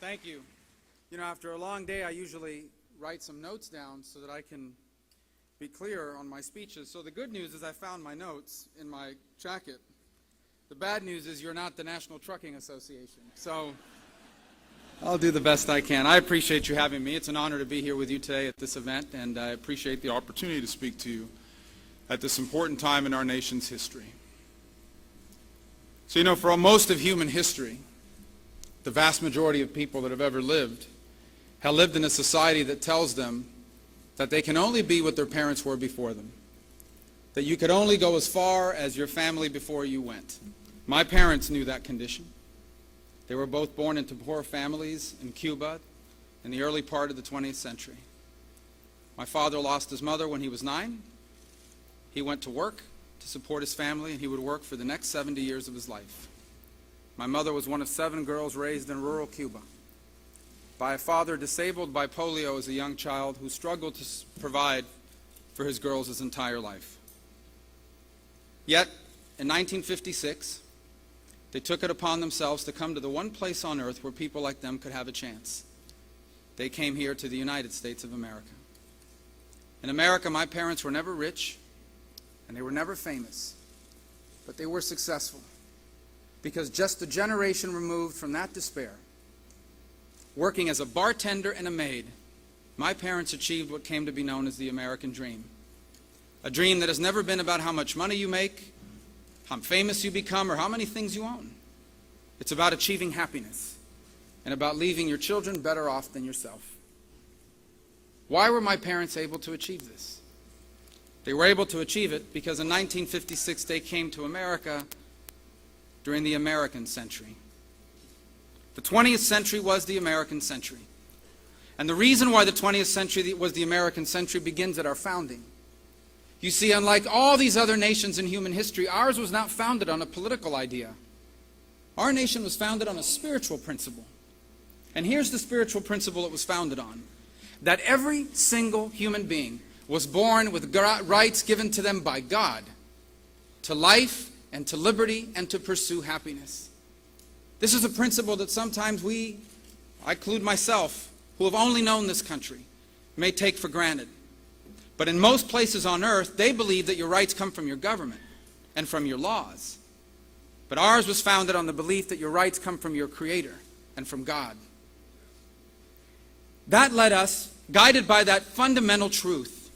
Thank you. You know, after a long day, I usually write some notes down so that I can be clear on my speeches. So the good news is I found my notes in my jacket. The bad news is you're not the National Trucking Association. So I'll do the best I can. I appreciate you having me. It's an honor to be here with you today at this event, and I appreciate the opportunity to speak to you at this important time in our nation's history. So, you know, for most of human history, the vast majority of people that have ever lived have lived in a society that tells them that they can only be what their parents were before them, that you could only go as far as your family before you went. My parents knew that condition. They were both born into poor families in Cuba in the early part of the 20th century. My father lost his mother when he was 9. He went to work to support his family, and he would work for the next 70 years of his life. My mother was one of 7 girls raised in rural Cuba by a father disabled by polio as a young child who struggled to provide for his girls his entire life. Yet, in 1956, they took it upon themselves to come to the one place on earth where people like them could have a chance. They came here to the United States of America. In America, my parents were never rich, and they were never famous, but they were successful. Because just a generation removed from that despair, working as a bartender and a maid, my parents achieved what came to be known as the American dream. A dream that has never been about how much money you make, how famous you become, or how many things you own. It's about achieving happiness and about leaving your children better off than yourself. Why were my parents able to achieve this? They were able to achieve it because in 1956 they came to America during the American century. The 20th century was the American century. And the reason why the 20th century was the American century begins at our founding. You see, unlike all these other nations in human history, ours was not founded on a political idea. Our nation was founded on a spiritual principle. And here's the spiritual principle it was founded on: that every single human being was born with rights given to them by God to life and to liberty and to pursue happiness. This is a principle that sometimes I include myself, who have only known this country, may take for granted. But in most places on earth, they believe that your rights come from your government and from your laws. But ours was founded on the belief that your rights come from your Creator and from God. That led us, guided by that fundamental truth,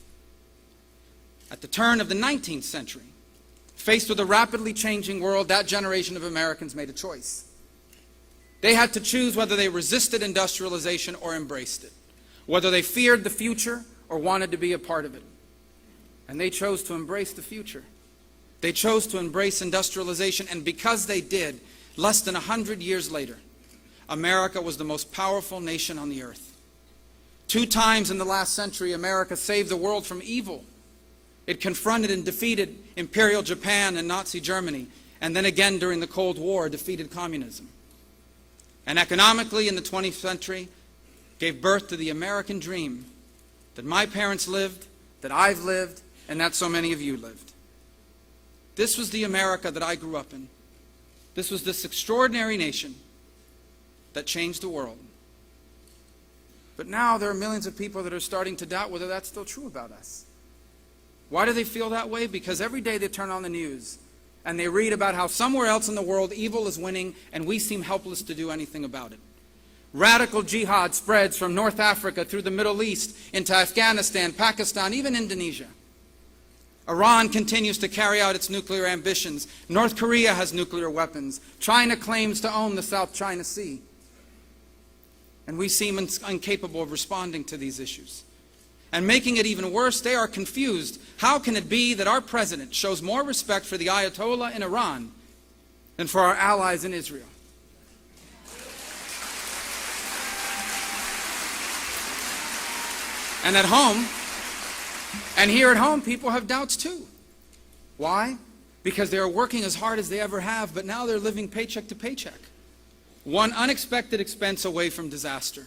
at the turn of the 19th century, faced with a rapidly changing world, that generation of Americans made a choice. They had to choose whether they resisted industrialization or embraced it, whether they feared the future or wanted to be a part of it. And they chose to embrace the future. They chose to embrace industrialization, and because they did, less than 100 years later, America was the most powerful nation on the earth. 2 times in the last century, America saved the world from evil. It confronted and defeated Imperial Japan and Nazi Germany, and then again during the Cold War defeated communism. And economically in the 20th century gave birth to the American dream that my parents lived, that I've lived, and that so many of you lived. This was the America that I grew up in. This was this extraordinary nation that changed the world. But now there are millions of people that are starting to doubt whether that's still true about us. Why do they feel that way? Because every day they turn on the news and they read about how somewhere else in the world evil is winning and we seem helpless to do anything about it. Radical jihad spreads from North Africa through the Middle East into Afghanistan, Pakistan, even Indonesia. Iran continues to carry out its nuclear ambitions. North Korea has nuclear weapons. China claims to own the South China Sea. And we seem incapable of responding to these issues. And making it even worse, they are confused. How can it be that our president shows more respect for the Ayatollah in Iran than for our allies in Israel? And at home, and here at home, people have doubts too. Why? Because they are working as hard as they ever have, but now they're living paycheck to paycheck. One unexpected expense away from disaster.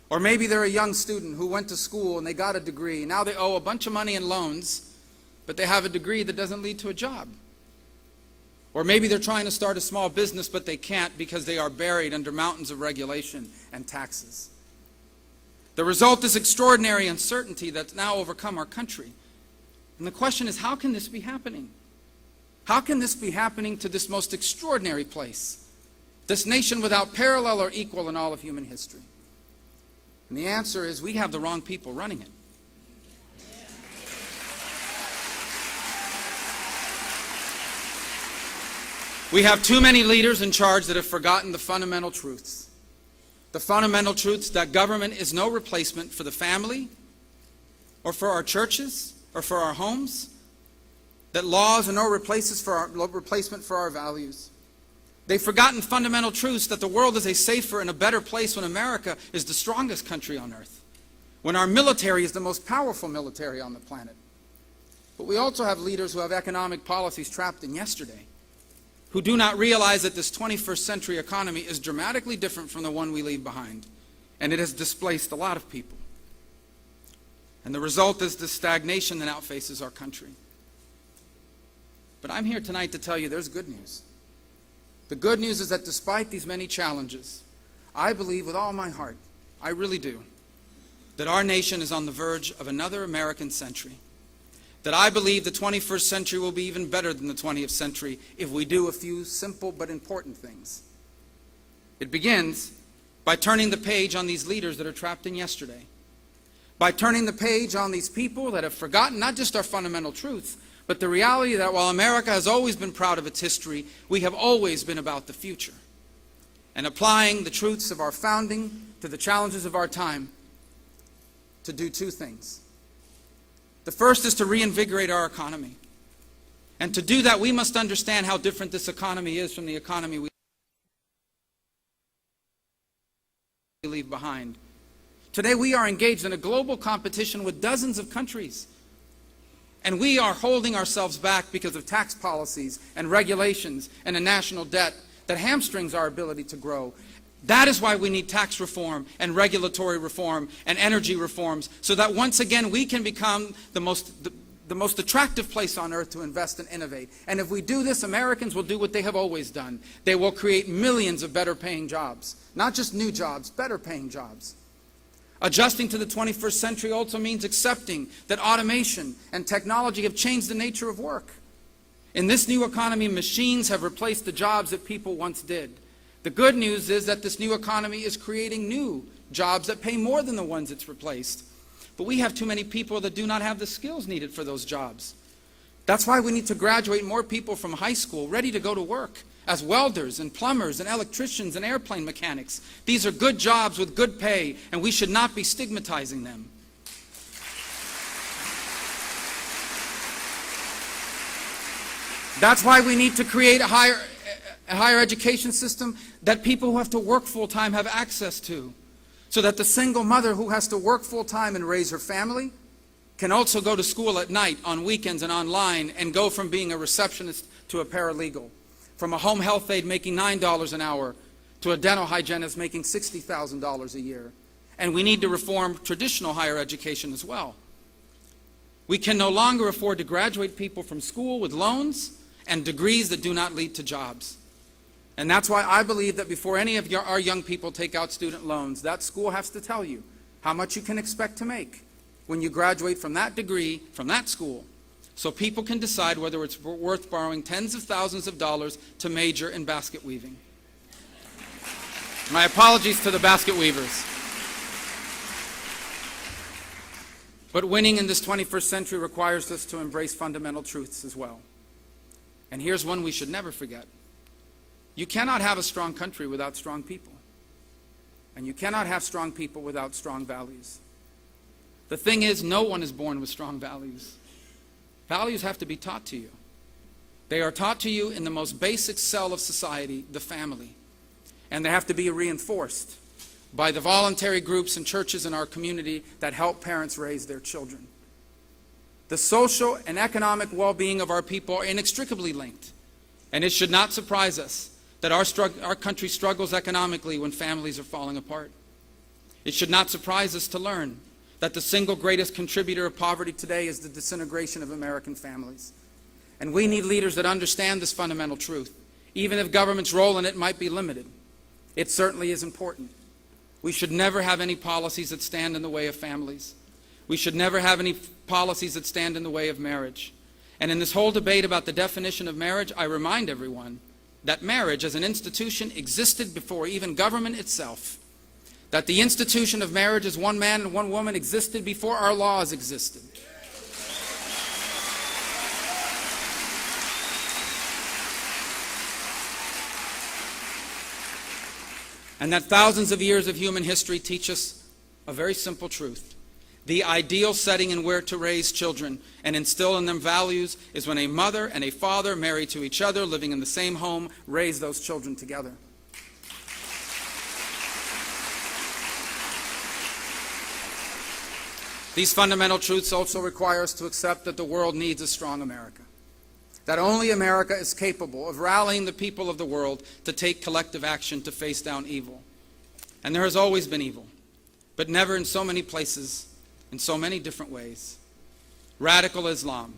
Or maybe they're a young student who went to school and they got a degree. Now they owe a bunch of money in loans, but they have a degree that doesn't lead to a job. Or maybe they're trying to start a small business, but they can't because they are buried under mountains of regulation and taxes. The result is extraordinary uncertainty that's now overcome our country. And the question is, how can this be happening? How can this be happening to this most extraordinary place? This nation without parallel or equal in all of human history? And the answer is, we have the wrong people running it. We have too many leaders in charge that have forgotten the fundamental truths. The fundamental truths that government is no replacement for the family, or for our churches, or for our homes. That laws are no replacement for our values. They've forgotten fundamental truths that the world is a safer and a better place when America is the strongest country on earth, when our military is the most powerful military on the planet. But we also have leaders who have economic policies trapped in yesterday, who do not realize that this 21st century economy is dramatically different from the one we leave behind, and it has displaced a lot of people. And the result is the stagnation that now faces our country. But I'm here tonight to tell you there's good news. The good news is that despite these many challenges, I believe with all my heart, I really do, that our nation is on the verge of another American century. That I believe the 21st century will be even better than the 20th century if we do a few simple but important things. It begins by turning the page on these leaders that are trapped in yesterday. By turning the page on these people that have forgotten not just our fundamental truths, but the reality that while America has always been proud of its history, we have always been about the future. And applying the truths of our founding to the challenges of our time to do two things. The first is to reinvigorate our economy. And to do that, we must understand how different this economy is from the economy we leave behind. Today, we are engaged in a global competition with dozens of countries. And we are holding ourselves back because of tax policies and regulations and a national debt that hamstrings our ability to grow. That is why we need tax reform and regulatory reform and energy reforms, so that once again we can become the most attractive place on earth to invest and innovate. And if we do this, Americans will do what they have always done. They will create millions of better paying jobs. Not just new jobs, better paying jobs. Adjusting to the 21st century also means accepting that automation and technology have changed the nature of work. In this new economy, machines have replaced the jobs that people once did. The good news is that this new economy is creating new jobs that pay more than the ones it's replaced. But we have too many people that do not have the skills needed for those jobs. That's why we need to graduate more people from high school ready to go to work as welders and plumbers and electricians and airplane mechanics. These are good jobs with good pay, and we should not be stigmatizing them. That's why we need to create a higher education system that people who have to work full-time have access to, so that the single mother who has to work full-time and raise her family can also go to school at night, on weekends and online, and go from being a receptionist to a paralegal, from a home health aide making $9 an hour to a dental hygienist making $60,000 a year. And we need to reform traditional higher education as well. We can no longer afford to graduate people from school with loans and degrees that do not lead to jobs. And that's why I believe that before any of our young people take out student loans, that school has to tell you how much you can expect to make when you graduate from that degree, from that school, so people can decide whether it's worth borrowing tens of thousands of dollars to major in basket weaving. My apologies to the basket weavers. But winning in this 21st century requires us to embrace fundamental truths as well. And here's one we should never forget. You cannot have a strong country without strong people. And you cannot have strong people without strong values. The thing is, no one is born with strong values. Values have to be taught to you. They are taught to you in the most basic cell of society, the family. And they have to be reinforced by the voluntary groups and churches in our community that help parents raise their children. The social and economic well-being of our people are inextricably linked. And it should not surprise us that our country struggles economically when families are falling apart. It should not surprise us to learn that the single greatest contributor of poverty today is the disintegration of American families. And we need leaders that understand this fundamental truth. Even if government's role in it might be limited, it certainly is important. We should never have any policies that stand in the way of families. We should never have any policies that stand in the way of marriage. And in this whole debate about the definition of marriage, I remind everyone that marriage as an institution existed before even government itself. That the institution of marriage as one man and one woman existed before our laws existed. And that thousands of years of human history teach us a very simple truth. The ideal setting in where to raise children and instill in them values is when a mother and a father married to each other, living in the same home, raise those children together. These fundamental truths also require us to accept that the world needs a strong America. That only America is capable of rallying the people of the world to take collective action to face down evil. And there has always been evil, but never in so many places, in so many different ways. Radical Islam,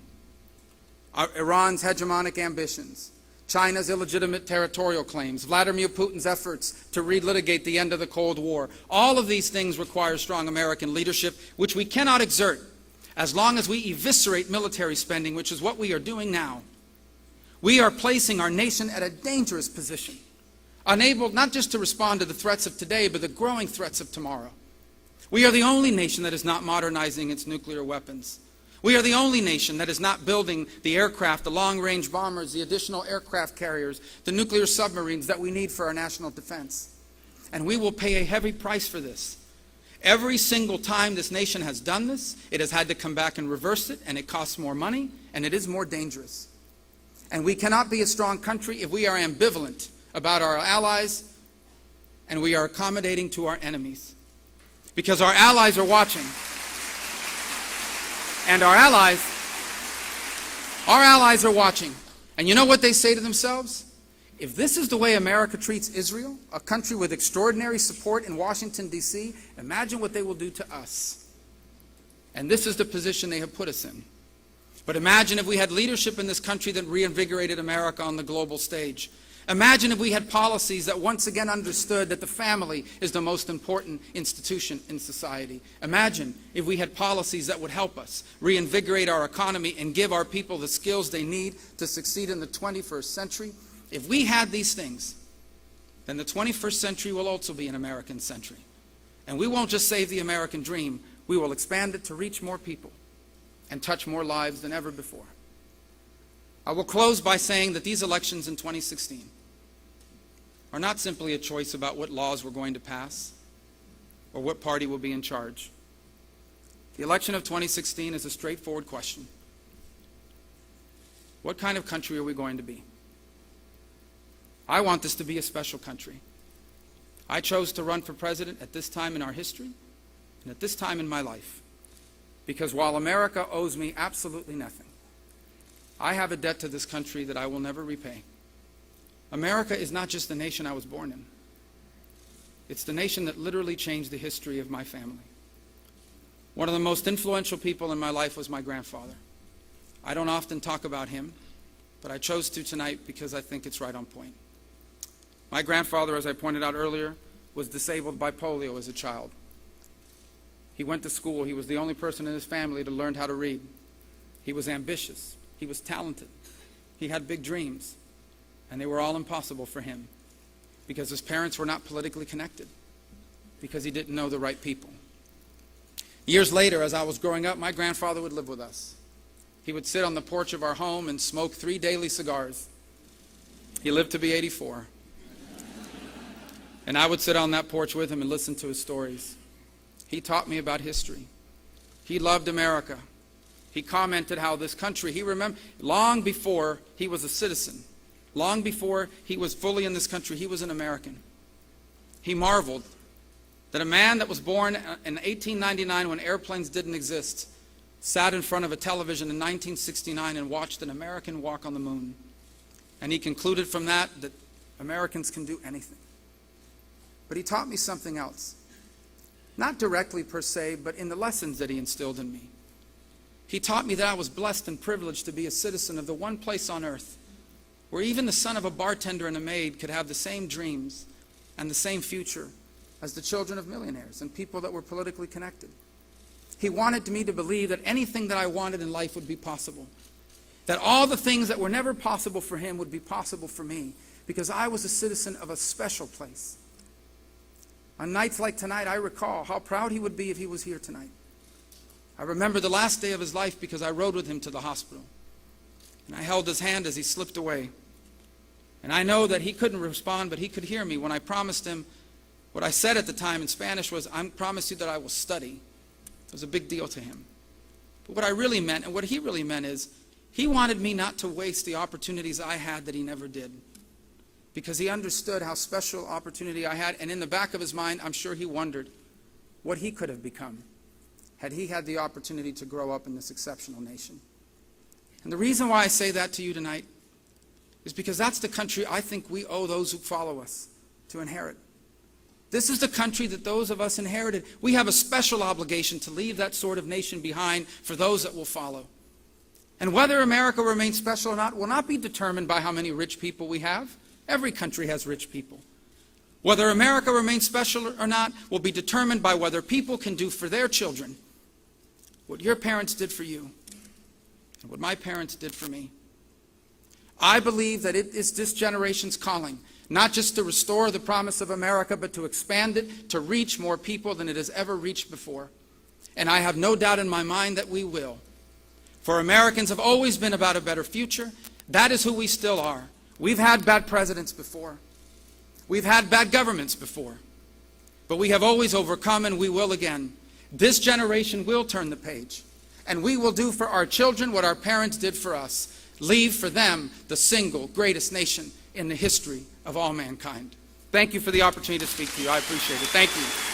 Iran's hegemonic ambitions, China's illegitimate territorial claims, Vladimir Putin's efforts to relitigate the end of the Cold War. All of these things require strong American leadership, which we cannot exert as long as we eviscerate military spending, which is what we are doing now. We are placing our nation at a dangerous position, unable not just to respond to the threats of today, but the growing threats of tomorrow. We are the only nation that is not modernizing its nuclear weapons. We are the only nation that is not building the aircraft, the long-range bombers, the additional aircraft carriers, the nuclear submarines that we need for our national defense. And we will pay a heavy price for this. Every single time this nation has done this, it has had to come back and reverse it, and it costs more money, and it is more dangerous. And we cannot be a strong country if we are ambivalent about our allies and we are accommodating to our enemies. Because our allies are watching. And our allies are watching. And you know what they say to themselves? If this is the way America treats Israel, a country with extraordinary support in Washington, D.C., imagine what they will do to us. And this is the position they have put us in. But imagine if we had leadership in this country that reinvigorated America on the global stage. Imagine if we had policies that once again understood that the family is the most important institution in society. Imagine if we had policies that would help us reinvigorate our economy and give our people the skills they need to succeed in the 21st century. If we had these things, then the 21st century will also be an American century. And we won't just save the American dream, we will expand it to reach more people and touch more lives than ever before. I will close by saying that these elections in 2016 are not simply a choice about what laws we're going to pass or what party will be in charge. The election of 2016 is a straightforward question. What kind of country are we going to be? I want this to be a special country. I chose to run for president at this time in our history and at this time in my life. Because while America owes me absolutely nothing, I have a debt to this country that I will never repay. America is not just the nation I was born in. It's the nation that literally changed the history of my family. One of the most influential people in my life was my grandfather. I don't often talk about him, but I chose to tonight because I think it's right on point. My grandfather, as I pointed out earlier, was disabled by polio as a child. He went to school. He was the only person in his family to learn how to read. He was ambitious. He was talented. He had big dreams. And they were all impossible for him because his parents were not politically connected, because he didn't know the right people. Years later, as I was growing up, my grandfather would live with us. He would sit on the porch of our home and smoke 3 daily cigars. He lived to be 84. And I would sit on that porch with him and listen to his stories. He taught me about history. He loved America. He commented how this country, he remembered, long before he was a citizen, long before he was fully in this country, he was an American. He marveled that a man that was born in 1899 when airplanes didn't exist sat in front of a television in 1969 and watched an American walk on the moon. And he concluded from that Americans can do anything. But he taught me something else. Not directly per se, but in the lessons that he instilled in me. He taught me that I was blessed and privileged to be a citizen of the one place on earth where even the son of a bartender and a maid could have the same dreams and the same future as the children of millionaires and people that were politically connected. He wanted me to believe that anything that I wanted in life would be possible, that all the things that were never possible for him would be possible for me, because I was a citizen of a special place. On nights like tonight, I recall how proud he would be if he was here tonight. I remember the last day of his life because I rode with him to the hospital. And I held his hand as he slipped away. And I know that he couldn't respond, but he could hear me when I promised him. What I said at the time in Spanish was, I promise you that I will study. It was a big deal to him. But what I really meant, and what he really meant, is he wanted me not to waste the opportunities I had that he never did. Because he understood how special opportunity I had, and in the back of his mind, I'm sure he wondered what he could have become had he had the opportunity to grow up in this exceptional nation. And the reason why I say that to you tonight is because that's the country I think we owe those who follow us to inherit. This is the country that those of us inherited. We have a special obligation to leave that sort of nation behind for those that will follow. And whether America remains special or not will not be determined by how many rich people we have. Every country has rich people. Whether America remains special or not will be determined by whether people can do for their children what your parents did for you and what my parents did for me. I believe that it is this generation's calling, not just to restore the promise of America, but to expand it, to reach more people than it has ever reached before. And I have no doubt in my mind that we will. For Americans have always been about a better future. That is who we still are. We've had bad presidents before. We've had bad governments before. But we have always overcome, and we will again. This generation will turn the page, and we will do for our children what our parents did for us. Leave for them the single greatest nation in the history of all mankind. Thank you for the opportunity to speak to you. I appreciate it. Thank you.